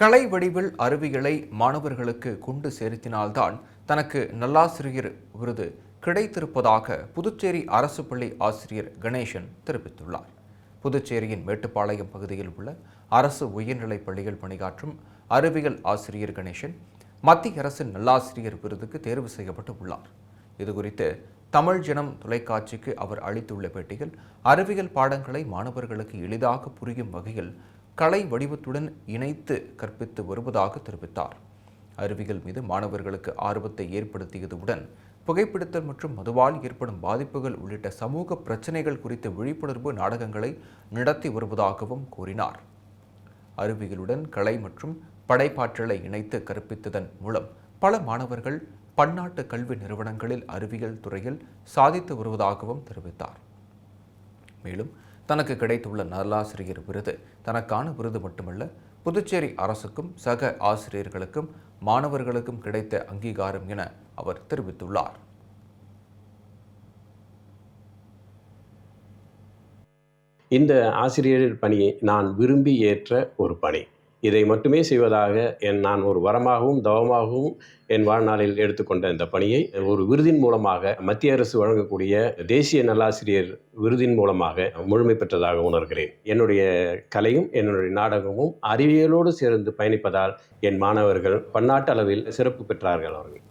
கலை வடிவில் அறிவியலை மாணவர்களுக்கு கொண்டு சேர்த்தினால்தான் தனக்கு நல்லாசிரியர் விருது கிடைத்திருப்பதாக புதுச்சேரி அரசு பள்ளி ஆசிரியர் கணேசன் தெரிவித்துள்ளார். புதுச்சேரியின் மேட்டுப்பாளையம் பகுதியில் உள்ள அரசு உயர்நிலைப் பள்ளியில் பணியாற்றும் அறிவியல் ஆசிரியர் கணேசன் மத்திய அரசின் நல்லாசிரியர் விருதுக்கு தேர்வு செய்யப்பட்டு உள்ளார். இதுகுறித்து தமிழ் ஜனம் தொலைக்காட்சிக்கு அவர் அளித்துள்ள பேட்டியில் அறிவியல் பாடங்களை மாணவர்களுக்கு எளிதாக புரியும் வகையில் கலை வடிவத்துடன் இணைத்து கற்பித்து வருவதாக தெரிவித்தார். அறிவியல் மீது மாணவர்களுக்கு ஆர்வத்தை ஏற்படுத்தியதுடன் புகைப்பிடித்தல் மற்றும் மதுவால் ஏற்படும் பாதிப்புகள் உள்ளிட்ட சமூக பிரச்சினைகள் குறித்த விழிப்புணர்வு நாடகங்களை நடத்தி வருவதாகவும் கூறினார். அறிவியலுடன் கலை மற்றும் படைப்பாற்றலை இணைத்து கற்பித்ததன் மூலம் பல மாணவர்கள் பன்னாட்டு கல்வி நிறுவனங்களில் அறிவியல் துறையில் சாதித்து வருவதாகவும் தெரிவித்தார். மேலும் தனக்கு கிடைத்துள்ள நல்லாசிரியர் விருது தனக்கான விருது மட்டுமல்ல, புதுச்சேரி அரசுக்கும் சக ஆசிரியர்களுக்கும் மாணவர்களுக்கும் கிடைத்த அங்கீகாரம் என அவர் தெரிவித்துள்ளார். இந்த ஆசிரியர் பணியை நான் விரும்பி ஏற்ற ஒரு பணி. இதை மட்டுமே செய்வதாக நான் ஒரு வரமாகவும் தவமாகவும் என் வாழ்நாளில் எடுத்துக்கொண்ட இந்த பணியை ஒரு விருதின் மூலமாக மத்திய அரசு வழங்கக்கூடிய தேசிய நல்லாசிரியர் விருதின் மூலமாக முழுமை பெற்றதாக உணர்கிறேன். என்னுடைய கலையும் என்னுடைய நாடகமும் அறிவியலோடு சேர்ந்து பயணிப்பதால் என் மாணவர்கள் பன்னாட்டு அளவில் சிறப்பு பெற்றார்கள். அவர்கள்